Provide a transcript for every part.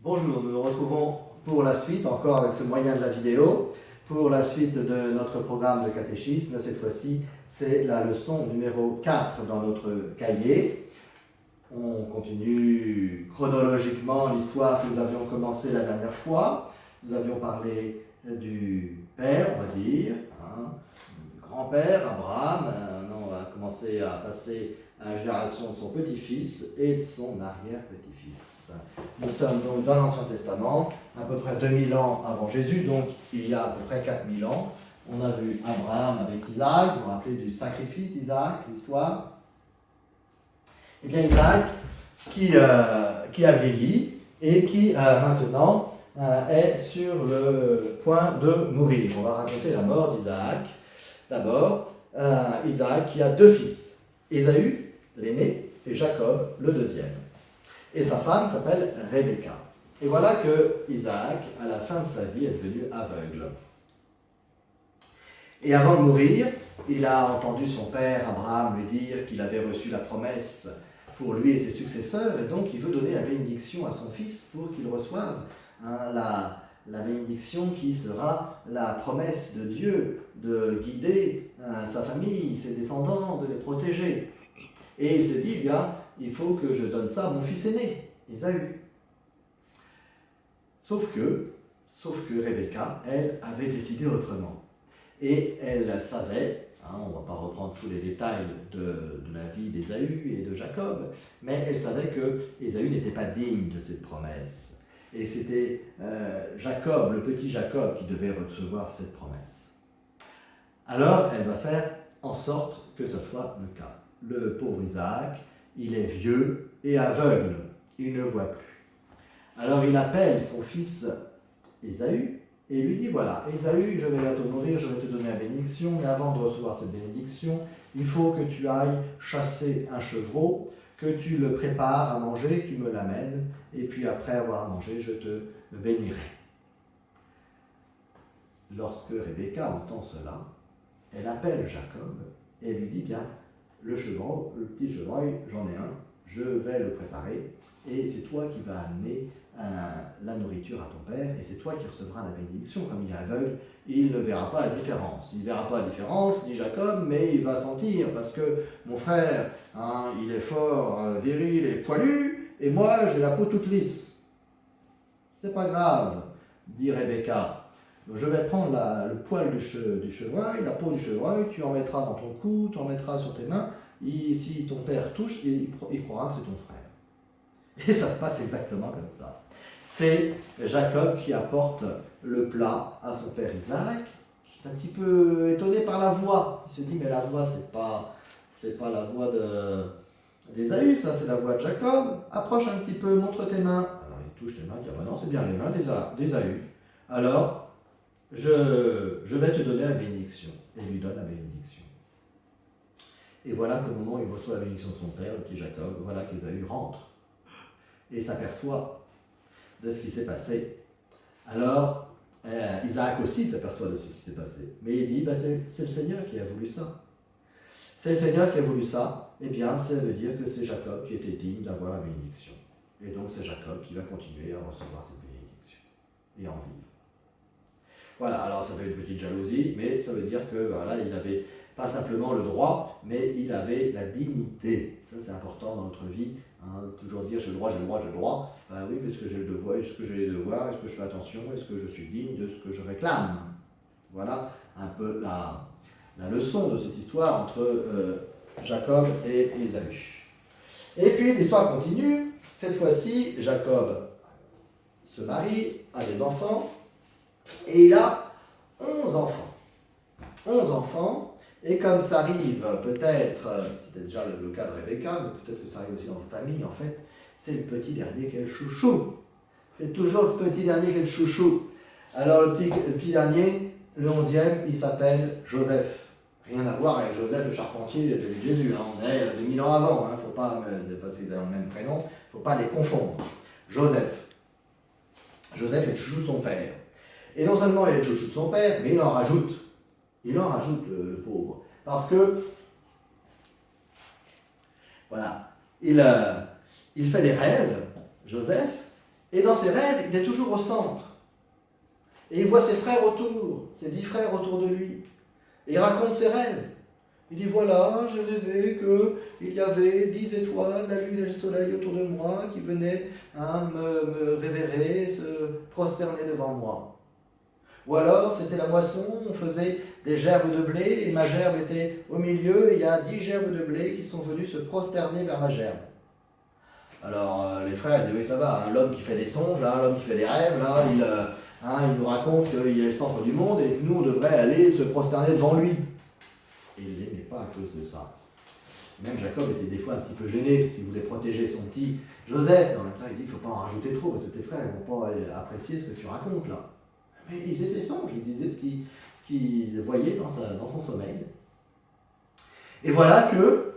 Bonjour, nous nous retrouvons pour la suite, encore avec ce moyen de la vidéo, pour la suite de notre programme de catéchisme. Cette fois-ci, c'est la leçon numéro 4 dans notre cahier. On continue chronologiquement l'histoire que nous avions commencée la dernière fois. Nous avions parlé du père, on va dire, du grand-père, Abraham. On va commencer à passer à la génération de son petit-fils et de son arrière-petit-fils. Nous sommes donc dans l'Ancien Testament, à peu près 2000 ans avant Jésus, donc il y a à peu près 4000 ans. On a vu Abraham avec Isaac, vous vous rappelez du sacrifice d'Isaac, l'histoire. Eh bien Isaac, qui a vieilli et qui maintenant est sur le point de mourir. On va raconter la mort d'Isaac. D'abord, Isaac qui a deux fils, Ésaü, l'aîné, et Jacob, le deuxième. Et sa femme s'appelle Rebecca. Et voilà que Isaac, à la fin de sa vie, est devenu aveugle. Et avant de mourir, il a entendu son père Abraham lui dire qu'il avait reçu la promesse pour lui et ses successeurs, et donc il veut donner la bénédiction à son fils pour qu'il reçoive la bénédiction qui sera la promesse de Dieu de guider sa famille, ses descendants, de les protéger. Et il se dit, bien, il faut que je donne ça à mon fils aîné, Ésaü. Sauf que Rebecca, elle, avait décidé autrement. Et elle savait, on ne va pas reprendre tous les détails de la vie d'Ésaü et de Jacob, mais elle savait que Ésaü n'était pas digne de cette promesse. Et c'était Jacob, le petit Jacob, qui devait recevoir cette promesse. Alors, elle va faire en sorte que ce soit le cas. Le pauvre Isaac, il est vieux et aveugle, il ne voit plus. Alors il appelle son fils Ésaü et lui dit, voilà, Ésaü, je vais bientôt mourir, je vais te donner la bénédiction, mais avant de recevoir cette bénédiction, il faut que tu ailles chasser un chevreau, que tu le prépares à manger, tu me l'amènes, et puis après avoir mangé, je te bénirai. Lorsque Rebecca entend cela, elle appelle Jacob et lui dit, bien, le petit chevreuil, j'en ai un, je vais le préparer, et c'est toi qui vas amener la nourriture à ton père, et c'est toi qui recevras la bénédiction. Comme il est aveugle, il ne verra pas la différence. Il ne verra pas la différence, dit Jacob, mais il va sentir, parce que mon frère, il est fort, viril et poilu, et moi, j'ai la peau toute lisse. C'est pas grave, dit Rebecca. Je vais prendre le poil du chevreuil, la peau du chevreuil, tu en mettras dans ton cou, tu en mettras sur tes mains, et si ton père touche, il croira que c'est ton frère. Et ça se passe exactement comme ça. C'est Jacob qui apporte le plat à son père Isaac, qui est un petit peu étonné par la voix. Il se dit, mais la voix, c'est pas la voix d'Ésaü, ça c'est la voix de Jacob. Approche un petit peu, montre tes mains. Alors il touche les mains, il dit, ah ben non, c'est bien les mains d'Ésaü. Alors, je vais te donner la bénédiction. Et il lui donne la bénédiction. Et voilà qu'au moment où il reçoit la bénédiction de son père, le petit Jacob, voilà qu'Ésaü rentre et s'aperçoit de ce qui s'est passé. Alors, Isaac aussi s'aperçoit de ce qui s'est passé. Mais il dit, c'est le Seigneur qui a voulu ça. C'est le Seigneur qui a voulu ça. Eh bien, ça veut dire que c'est Jacob qui était digne d'avoir la bénédiction. Et donc, c'est Jacob qui va continuer à recevoir cette bénédiction et en vivre. Voilà, alors ça fait une petite jalousie, mais ça veut dire que voilà, il n'avait pas simplement le droit, mais il avait la dignité. Ça, c'est important dans notre vie. Toujours dire j'ai le droit, j'ai le droit, j'ai le droit. Ben oui, parce que j'ai le devoir, est-ce que j'ai les devoirs, est-ce que je fais attention, est-ce que je suis digne de ce que je réclame. Voilà un peu la leçon de cette histoire entre Jacob et Ésaü. Et puis l'histoire continue. Cette fois-ci, Jacob se marie, a des enfants, et il a 11 enfants. 11 enfants. Et comme ça arrive peut-être, c'était déjà le cas de Rebecca, mais peut-être que ça arrive aussi dans les familles, en fait, c'est le petit dernier qui est le chouchou. C'est toujours le petit dernier qui est le chouchou. Alors le petit dernier, le 11e, il s'appelle Joseph. Rien à voir avec Joseph le charpentier de Jésus. On est 2000 ans avant, faut pas, parce qu'ils ont le même prénom, il ne faut pas les confondre. Joseph. Joseph est le chouchou de son père. Et non seulement il est le chouchou de son père, mais il en rajoute. Il en rajoute, le pauvre. Parce que, voilà, il fait des rêves, Joseph, Et dans ses rêves, il est toujours au centre. Et il voit ses frères autour, ses 10 frères autour de lui. Et il raconte ses rêves. Il dit voilà, j'ai rêvé qu'il y avait 10 étoiles, la lune et le soleil autour de moi qui venaient me révérer, se prosterner devant moi. Ou alors, c'était la moisson, on faisait des gerbes de blé et ma gerbe était au milieu et il y a 10 gerbes de blé qui sont venus se prosterner vers ma gerbe. Alors, les frères disaient oui, ça va, hein, l'homme qui fait des songes, là, l'homme qui fait des rêves, là, il nous raconte qu'il est le centre du monde et que nous, on devrait aller se prosterner devant lui. Et il ne l'aimait pas à cause de ça. Même Jacob était des fois un petit peu gêné parce qu'il voulait protéger son petit Joseph. Mais en même temps, il dit qu'il ne faut pas en rajouter trop parce que tes frères ne vont pas apprécier ce que tu racontes là. Mais il faisait ses songes, il disait ce qu'il voyait dans son sommeil. Et voilà que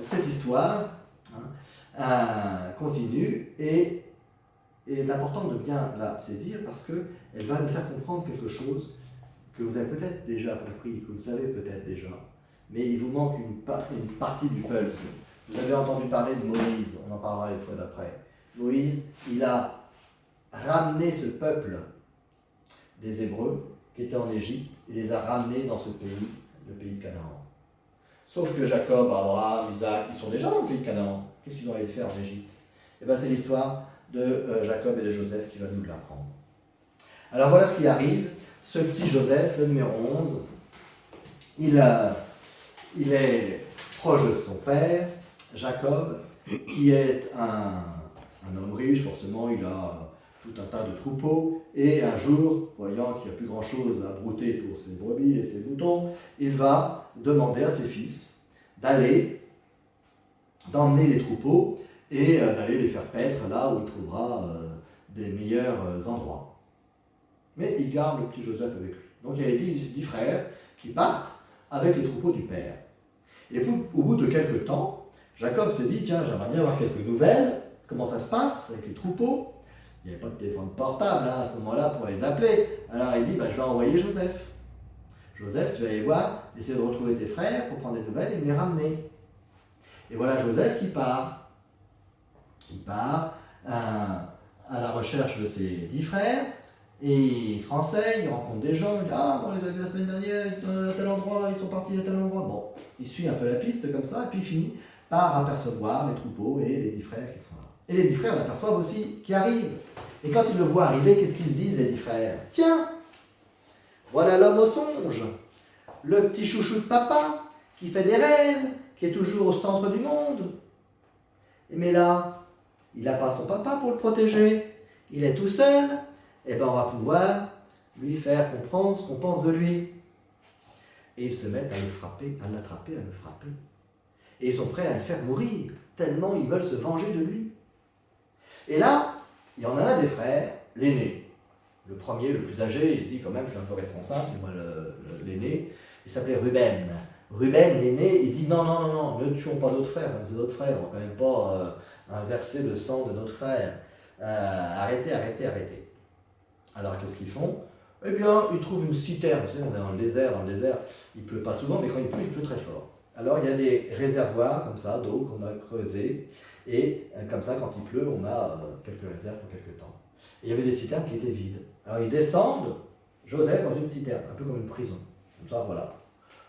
cette histoire continue et est importante de bien la saisir parce qu'elle va nous faire comprendre quelque chose que vous avez peut-être déjà compris, que vous savez peut-être déjà, mais il vous manque une partie du puzzle. Vous avez entendu parler de Moïse, on en parlera les fois d'après. Moïse, il a ramené ce peuple des Hébreux qui étaient en Égypte, il les a ramenés dans ce pays, le pays de Canaan. Sauf que Jacob, Abraham, Isaac, ils sont déjà dans le pays de Canaan. Qu'est-ce qu'ils ont allé faire en Égypte? Et bien c'est l'histoire de Jacob et de Joseph qui va nous l'apprendre. Alors voilà ce qui arrive. Ce petit Joseph, le numéro 11, il est proche de son père, Jacob, qui est un homme riche, forcément il a tout un tas de troupeaux, et un jour, voyant qu'il n'y a plus grand-chose à brouter pour ses brebis et ses moutons, il va demander à ses fils d'emmener les troupeaux et d'aller les faire paître là où il trouvera des meilleurs endroits. Mais il garde le petit Joseph avec lui. Donc il y a les 10 frères qui partent avec les troupeaux du père. Et au bout de quelques temps, Jacob se dit, tiens, j'aimerais bien avoir quelques nouvelles, comment ça se passe avec les troupeaux. Il n'y avait pas de téléphone portable à ce moment-là pour les appeler. Alors il dit, je vais envoyer Joseph. Joseph, tu vas aller voir, essayer de retrouver tes frères pour prendre des nouvelles et me les ramener. Et voilà Joseph qui part. Il part à la recherche de ses 10 frères. Et il se renseigne, il rencontre des gens, il dit on les a vus la semaine dernière, ils sont à tel endroit, ils sont partis à tel endroit. Bon, il suit un peu la piste comme ça, et puis il finit par apercevoir les troupeaux et les 10 frères qui sont là. Et les 10 frères l'aperçoivent aussi, qui arrivent. Et quand ils le voient arriver, qu'est-ce qu'ils se disent, les 10 frères? Tiens, voilà l'homme au songe, le petit chouchou de papa, qui fait des rêves, qui est toujours au centre du monde. Mais là, il n'a pas son papa pour le protéger, il est tout seul. Eh bien on va pouvoir lui faire comprendre ce qu'on pense de lui. Et ils se mettent à le frapper, à l'attraper, à le frapper. Et ils sont prêts à le faire mourir, tellement ils veulent se venger de lui. Et là, il y en a un des frères, l'aîné. Le premier, le plus âgé, il se dit quand même, je suis un peu responsable, c'est moi l'aîné. Il s'appelait Ruben. Ruben, l'aîné, il dit non, ne tuons pas notre frère, c'est notre frère, on ne va quand même pas inverser le sang de notre frère. Arrêtez. Alors qu'est-ce qu'ils font? Eh bien, ils trouvent une citerne. Vous savez, on est dans le désert, il ne pleut pas souvent, mais quand il pleut très fort. Alors il y a des réservoirs comme ça d'eau qu'on a creusés, et comme ça, quand il pleut, on a quelques réserves pour quelques temps. Et il y avait des citernes qui étaient vides. Alors ils descendent Joseph dans une citerne, un peu comme une prison. Comme ça, voilà.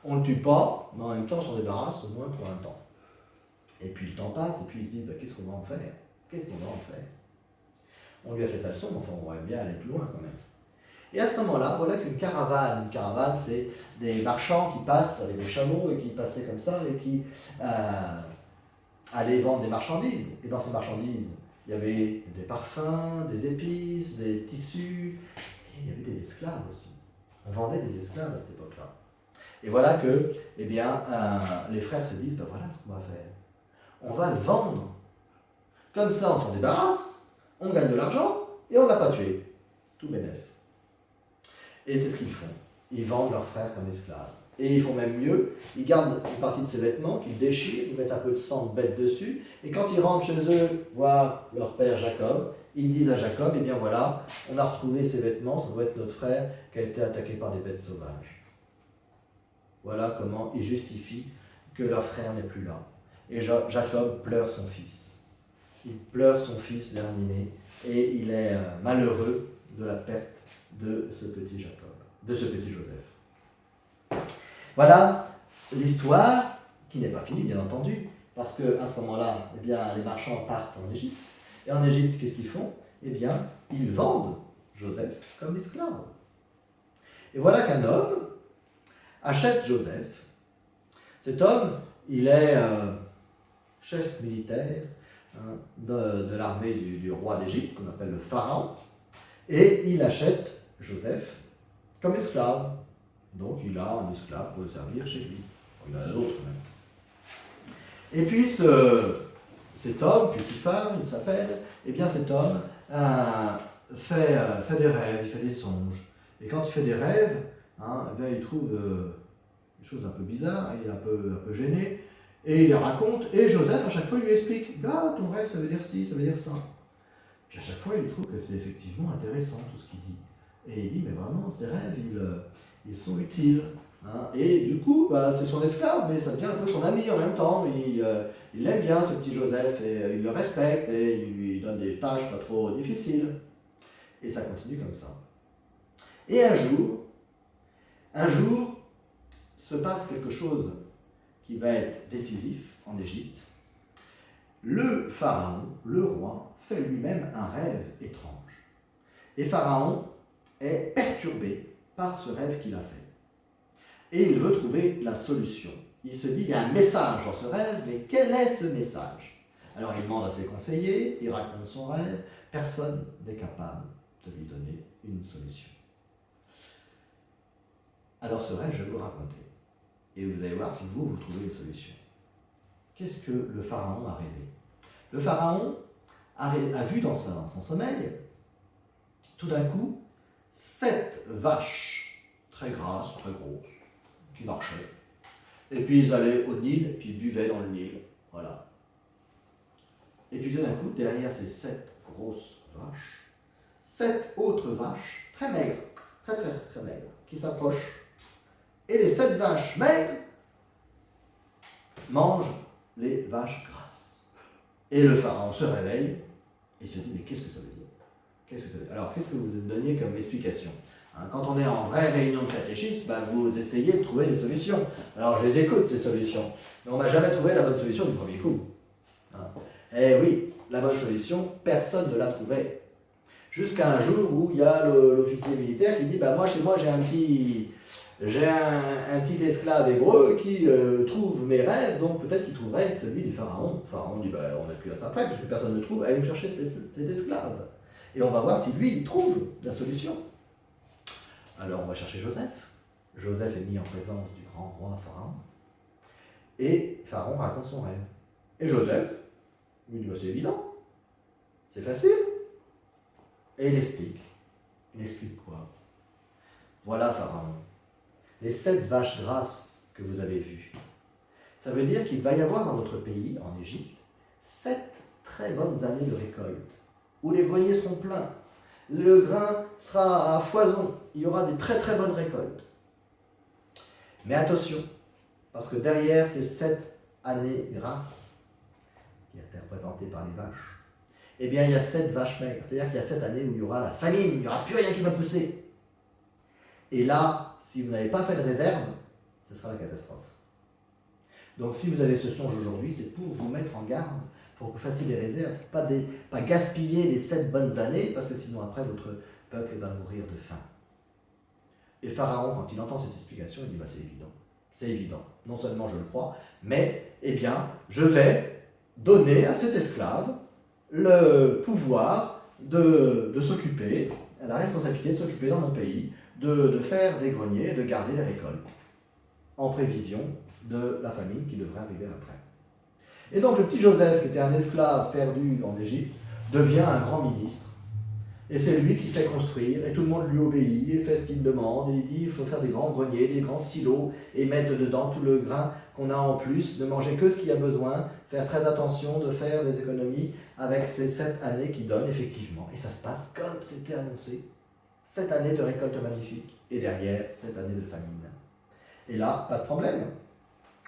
On ne le tue pas, mais en même temps, on s'en débarrasse au moins pour un temps. Et puis le temps passe, et puis ils se disent, qu'est-ce qu'on va en faire? On lui a fait sa leçon, mais enfin, on va bien aller plus loin quand même. Et à ce moment-là, voilà qu'une caravane, c'est des marchands qui passent avec des chameaux et qui passaient comme ça et qui allaient vendre des marchandises. Et dans ces marchandises, il y avait des parfums, des épices, des tissus, et il y avait des esclaves aussi. On vendait des esclaves à cette époque-là. Et voilà que, les frères se disent, voilà ce qu'on va faire. On va le vendre. Comme ça, on s'en débarrasse. On gagne de l'argent et on ne l'a pas tué. Tout bénef. Et c'est ce qu'ils font. Ils vendent leurs frères comme esclaves. Et ils font même mieux, ils gardent une partie de ses vêtements qu'ils déchirent, ils mettent un peu de sang de bête dessus, et quand ils rentrent chez eux voir leur père Jacob, ils disent à Jacob, eh bien voilà, on a retrouvé ses vêtements, ça doit être notre frère qui a été attaqué par des bêtes sauvages. Voilà comment ils justifient que leur frère n'est plus là. Et Jacob pleure son fils. Il pleure son fils dernier-né et il est malheureux de la perte de ce petit Jacob, de ce petit Joseph. Voilà l'histoire qui n'est pas finie, bien entendu, parce qu'à ce moment-là, eh bien, les marchands partent en Égypte. Et en Égypte, qu'est-ce qu'ils font? Eh bien, ils vendent Joseph comme esclave. Et voilà qu'un homme achète Joseph. Cet homme, il est chef militaire de l'armée du roi d'Égypte, qu'on appelle le pharaon, et il achète Joseph comme esclave. Donc il a un esclave pour le servir chez lui. Il en a d'autres même. Et puis cet homme, Potiphar, il s'appelle, eh bien cet homme fait des rêves, il fait des songes. Et quand il fait des rêves, eh bien, il trouve des choses un peu bizarres, il est un peu gêné, et il les raconte, et Joseph à chaque fois il lui explique, ah ton rêve ça veut dire ci, ça veut dire ça. Puis à chaque fois il trouve que c'est effectivement intéressant tout ce qu'il dit. Et il dit, mais vraiment ces rêves, ils sont utiles. Et du coup, c'est son esclave, mais ça devient un peu son ami en même temps. Il aime bien ce petit Joseph, et il le respecte, et il lui donne des tâches pas trop difficiles. Et ça continue comme ça. Et un jour, se passe quelque chose qui va être décisif en Égypte. Le pharaon, le roi, fait lui-même un rêve étrange. Et Pharaon est perturbé par ce rêve qu'il a fait. Et il veut trouver la solution. Il se dit, il y a un message dans ce rêve, mais quel est ce message? Alors il demande à ses conseillers, il raconte son rêve, personne n'est capable de lui donner une solution. Alors ce rêve, je vais vous le raconter. Et vous allez voir si vous trouvez une solution. Qu'est-ce que le pharaon a rêvé? Le pharaon a vu dans son sommeil, tout d'un coup, 7 vaches très grasses, très grosses, qui marchaient. Et puis ils allaient au Nil, et puis ils buvaient dans le Nil. Voilà. Et puis tout d'un coup, derrière ces 7 grosses vaches, 7 autres vaches, très maigres, très très très maigres, qui s'approchent. Et les 7 vaches maigres mangent les vaches grasses. Et le pharaon se réveille et se dit, mais qu'est-ce que ça veut dire? Qu'est-ce que ça veut dire? Alors, qu'est-ce que vous donniez comme explication? Quand on est en vraie réunion de catéchisme, vous essayez de trouver des solutions. Alors, je les écoute, ces solutions. Mais on n'a jamais trouvé la bonne solution du premier coup. Eh oui, la bonne solution, personne ne l'a trouvée. Jusqu'à un jour où il y a l'officier militaire qui dit, moi, chez moi, j'ai un petit esclave hébreu qui trouve mes rêves, donc peut-être qu'il trouverait celui du pharaon. Le pharaon dit, on n'a plus à ça près, puisque personne ne trouve, allez me chercher cet esclave. Et on va voir si lui, il trouve la solution. Alors on va chercher Joseph. Joseph est mis en présence du grand roi pharaon. Et Pharaon raconte son rêve. Et Joseph lui dit, c'est évident, c'est facile. Et il explique. Il explique quoi? Voilà Pharaon. Les 7 vaches grasses que vous avez vues, ça veut dire qu'il va y avoir dans notre pays, en Égypte, 7 très bonnes années de récolte, où les greniers seront pleins, le grain sera à foison, il y aura des très très bonnes récoltes. Mais attention, parce que derrière ces 7 années grasses, qui étaient représentées par les vaches, eh bien il y a 7 vaches maigres, c'est-à-dire qu'il y a 7 années où il y aura la famine, il n'y aura plus rien qui va pousser. Et là, si vous n'avez pas fait de réserve, ce sera la catastrophe. Donc si vous avez ce songe aujourd'hui, c'est pour vous mettre en garde, pour que vous fassiez des réserves, pas gaspiller les 7 bonnes années, parce que sinon après votre peuple va mourir de faim. Et Pharaon, quand il entend cette explication, il dit, c'est évident. C'est évident. Non seulement je le crois, mais, je vais donner à cet esclave le pouvoir de s'occuper, la responsabilité de s'occuper dans mon pays, de faire des greniers, de garder les récoltes, en prévision de la famine qui devrait arriver après. Et donc le petit Joseph, qui était un esclave perdu en Égypte, devient un grand ministre. Et c'est lui qui fait construire, et tout le monde lui obéit, et fait ce qu'il demande, et il dit, il faut faire des grands greniers, des grands silos, et mettre dedans tout le grain qu'on a en plus, ne manger que ce qu'il y a besoin, faire très attention de faire des économies avec ces 7 années qui donnent effectivement. Et ça se passe comme c'était annoncé. 7 années de récolte magnifique, et derrière, 7 années de famine. Et là, pas de problème.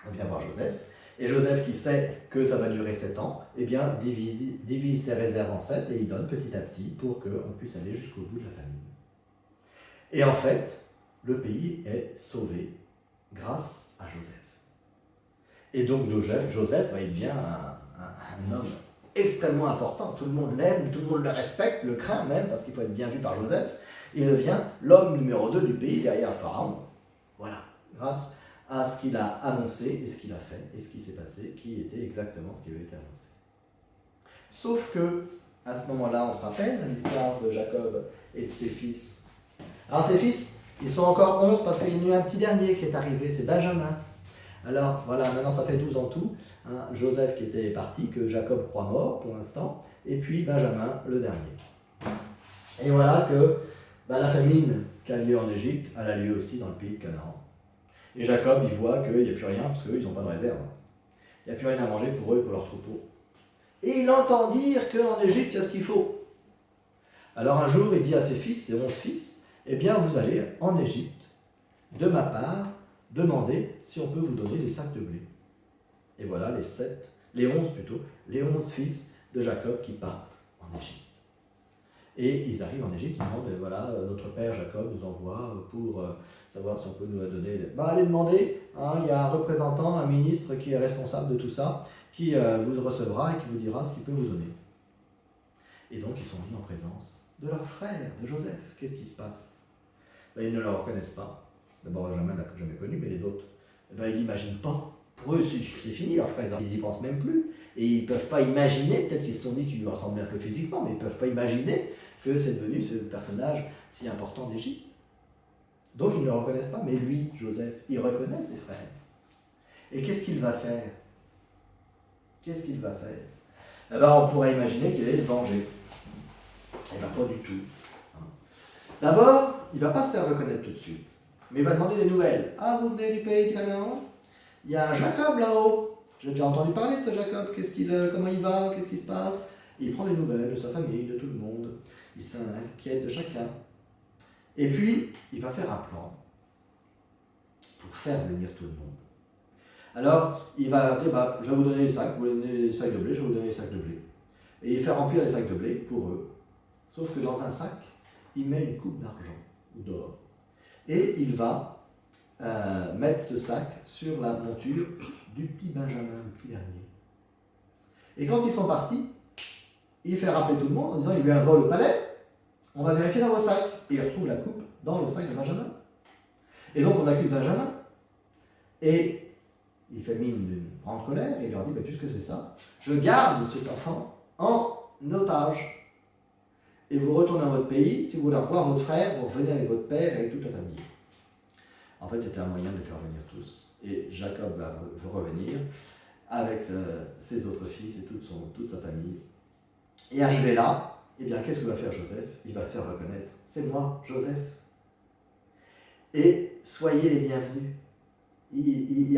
On vient voir Joseph, Et Joseph, qui sait que ça va durer 7 ans, eh bien, divise ses réserves en 7 et il donne petit à petit pour qu'on puisse aller jusqu'au bout de la famine. Et en fait, le pays est sauvé grâce à Joseph. Et donc Joseph il devient un homme extrêmement important. Tout le monde l'aime, tout le monde le respecte, le craint même, parce qu'il faut être bien vu par Joseph. Il devient l'homme numéro 2 du pays derrière le Pharaon. Voilà, grâce à ce qu'il a annoncé et ce qu'il a fait et ce qui s'est passé, qui était exactement ce qui avait été annoncé. Sauf que, à ce moment-là, on se rappelle l'histoire de Jacob et de ses fils. Alors ses fils, ils sont encore 11 parce qu'il y en a eu un petit dernier qui est arrivé, c'est Benjamin. Alors voilà, maintenant ça fait 12 en tout. Hein, Joseph qui était parti, que Jacob croit mort pour l'instant, et puis Benjamin, le dernier. Et voilà que la famine qui a lieu en Égypte, elle a lieu aussi dans le pays de Canaan. Et Jacob, il voit qu'il n'y a plus rien, parce qu'eux, ils n'ont pas de réserve. Il n'y a plus rien à manger pour eux et pour leurs troupeaux. Et il entend dire qu'en Égypte, il y a ce qu'il faut. Alors un jour, il dit à ses fils, ses 11 fils, eh bien, vous allez en Égypte, de ma part, demander si on peut vous donner des sacs de blé. Et voilà les 11 fils de Jacob qui partent en Égypte. Et ils arrivent en Égypte, ils demandent, voilà, notre père Jacob nous envoie pour savoir si on peut nous donner... allez demander, hein, il y a un représentant, un ministre qui est responsable de tout ça, qui vous recevra et qui vous dira ce qu'il peut vous donner. Et donc ils sont mis en présence de leur frère, de Joseph. Qu'est-ce qui se passe? Ils ne le reconnaissent pas. D'abord, Benjamin ne l'a jamais connu, mais les autres, ils n'imaginent pas. Pour eux, c'est fini, leurs frères, ils n'y pensent même plus. Et ils ne peuvent pas imaginer, peut-être qu'ils se sont dit qu'ils lui ressemblaient un peu physiquement, mais ils ne peuvent pas imaginer que c'est devenu ce personnage si important d'Égypte. Donc ils ne le reconnaissent pas, mais lui, Joseph, il reconnaît ses frères. Et qu'est-ce qu'il va faire? Qu'est-ce qu'il va faire? On pourrait imaginer qu'il allait se venger. Eh bien, pas du tout. D'abord, il ne va pas se faire reconnaître tout de suite, mais il va demander des nouvelles. Ah, vous venez du pays de Canaan? Il y a un Jacob là-haut. J'ai déjà entendu parler de ce Jacob. Comment il va? Qu'est-ce qui se passe? Il prend des nouvelles de sa famille, de tout le monde. Il s'inquiète de chacun. Et puis, il va faire un plan pour faire venir tout le monde. Alors, il va dire, je vais vous donner les sacs, vous voulez donner les sacs de blé, je vais vous donner les sacs de blé. Et il fait remplir les sacs de blé pour eux. Sauf que dans un sac, il met une coupe d'argent ou d'or. Et il va mettre ce sac sur la monture du petit Benjamin, le petit dernier. Et quand ils sont partis, il fait rappeler tout le monde en disant, il y a eu un vol au palais, on va vérifier dans vos sacs. Et il retrouve la coupe dans le sac de Benjamin. Et donc on accuse Benjamin. Et il fait mine d'une grande colère et il leur dit, puisque c'est ça, je garde cet enfant en otage. Et vous retournez dans votre pays, si vous voulez revoir votre frère, vous revenez avec votre père et avec toute la famille. En fait, c'était un moyen de les faire venir tous. Et Jacob va revenir avec ses autres fils et toute sa famille. Et arrivé là, eh bien, qu'est-ce que va faire Joseph? Il va se faire reconnaître. C'est moi, Joseph. Et soyez les bienvenus.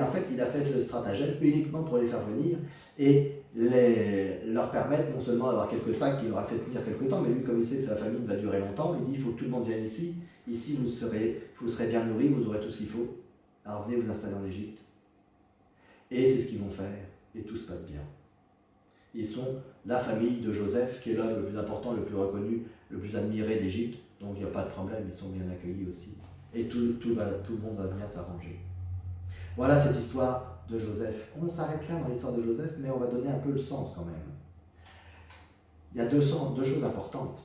En fait, il a fait ce stratagème uniquement pour les faire venir et leur permettre non seulement d'avoir quelques sacs qu'il leur a fait tenir quelque temps, mais lui, comme il sait que sa famille va durer longtemps, il dit, il faut que tout le monde vienne ici. Ici, vous serez bien nourris, vous aurez tout ce qu'il faut. Alors venez vous installer en Égypte. Et c'est ce qu'ils vont faire. Et tout se passe bien. Ils sont la famille de Joseph, qui est l'homme le plus important, le plus reconnu, le plus admiré d'Égypte. Donc il n'y a pas de problème, ils sont bien accueillis aussi. Et tout le monde va venir s'arranger. Voilà cette histoire de Joseph. On s'arrête là dans l'histoire de Joseph, mais on va donner un peu le sens quand même. Il y a deux choses importantes.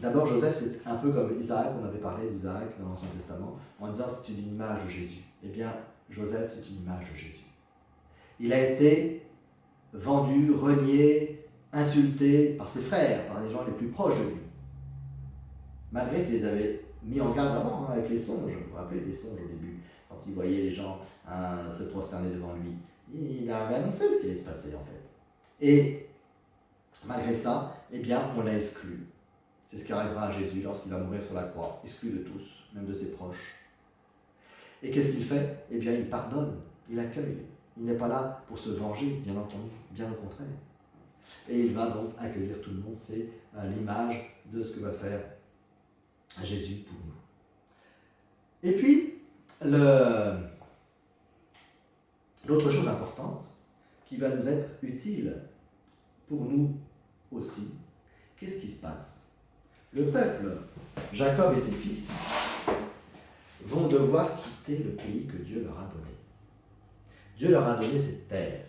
D'abord, Joseph, c'est un peu comme Isaac, on avait parlé d'Isaac dans l'Ancien Testament, en disant que c'est une image de Jésus. Eh bien, Joseph, c'est une image de Jésus. Il a été vendu, renié, insulté par ses frères, par les gens les plus proches de lui. Malgré qu'il les avait mis en garde avant, avec les songes. Vous vous rappelez des songes au début, quand il voyait les gens se prosterner devant lui. Il avait annoncé ce qui allait se passer en fait. Et malgré ça, eh bien, on l'a exclu. C'est ce qui arrivera à Jésus lorsqu'il va mourir sur la croix, exclu de tous, même de ses proches. Et qu'est-ce qu'il fait? Eh bien, il pardonne, il accueille. Il n'est pas là pour se venger, bien entendu, bien au contraire. Et il va donc accueillir tout le monde. C'est l'image de ce que va faire Jésus pour nous. Et puis, L'autre chose importante, qui va nous être utile pour nous aussi, qu'est-ce qui se passe? Le peuple, Jacob et ses fils, vont devoir quitter le pays que Dieu leur a donné. Dieu leur a donné cette terre.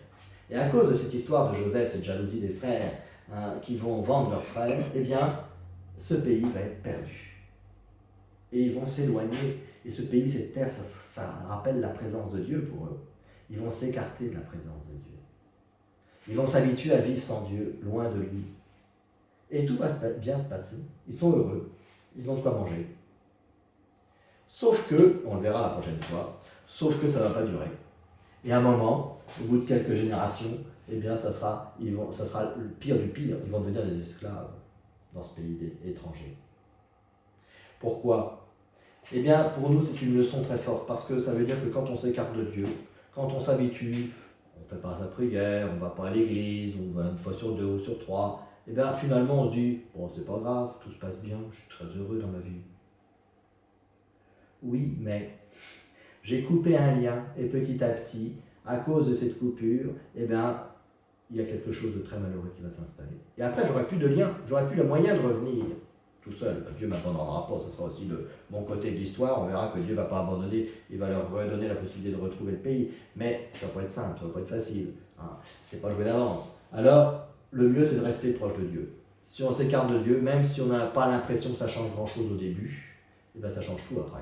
Et à cause de cette histoire de Joseph, cette jalousie des frères qui vont vendre leurs frères, eh bien, ce pays va être perdu. Et ils vont s'éloigner. Et ce pays, cette terre, ça rappelle la présence de Dieu pour eux. Ils vont s'écarter de la présence de Dieu. Ils vont s'habituer à vivre sans Dieu, loin de lui. Et tout va bien se passer. Ils sont heureux. Ils ont de quoi manger. Sauf que, on le verra la prochaine fois, sauf que ça ne va pas durer. Et à un moment, au bout de quelques générations, eh bien, ça sera le pire du pire. Ils vont devenir des esclaves dans ce pays étranger. Pourquoi? Eh bien, pour nous, c'est une leçon très forte, parce que ça veut dire que quand on s'écarte de Dieu, quand on s'habitue, on ne fait pas sa prière, on ne va pas à l'église, on va une fois sur 2 ou sur 3, eh bien, finalement, on se dit, bon, c'est pas grave, tout se passe bien, je suis très heureux dans ma vie. Oui, mais j'ai coupé un lien, et petit à petit, à cause de cette coupure, eh bien, il y a quelque chose de très malheureux qui va s'installer. Et après, j'aurai plus de lien, j'aurai plus le moyen de revenir tout seul. Dieu ne m'abandonnera pas, ce sera aussi mon côté de l'histoire. On verra que Dieu ne va pas abandonner, il va leur redonner la possibilité de retrouver le pays. Mais ça va pas être simple, ça va pas être facile. Hein. C'est pas joué d'avance. Alors, le mieux, c'est de rester proche de Dieu. Si on s'écarte de Dieu, même si on n'a pas l'impression que ça change grand-chose au début, eh bien, ça change tout après.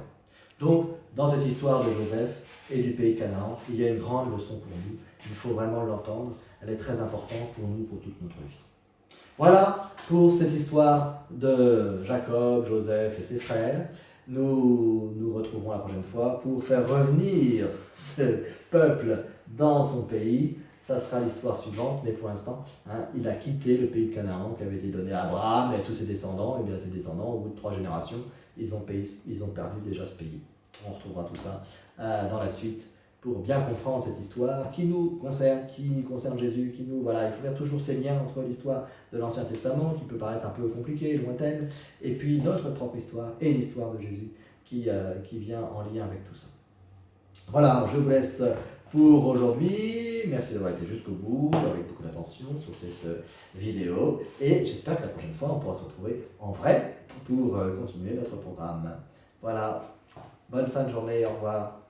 Donc, dans cette histoire de Joseph et du pays de Canaan, il y a une grande leçon pour nous. Il faut vraiment l'entendre. Elle est très importante pour nous, pour toute notre vie. Voilà pour cette histoire de Jacob, Joseph et ses frères. Nous nous retrouvons la prochaine fois pour faire revenir ce peuple dans son pays. Ça sera l'histoire suivante, mais pour l'instant, il a quitté le pays de Canaan qui avait été donné à Abraham et à tous ses descendants. Et bien ses descendants, au bout de 3 générations, ils ont perdu déjà ce pays. On retrouvera tout ça dans la suite pour bien comprendre cette histoire qui nous concerne Jésus, il faut faire toujours ces liens entre l'histoire de l'Ancien Testament, qui peut paraître un peu compliquée, lointaine, et puis notre propre histoire et l'histoire de Jésus qui vient en lien avec tout ça. Voilà, je vous laisse pour aujourd'hui. Merci d'avoir été jusqu'au bout, avec beaucoup d'attention sur cette vidéo, et j'espère que la prochaine fois, on pourra se retrouver en vrai pour continuer notre programme. Voilà, bonne fin de journée, au revoir.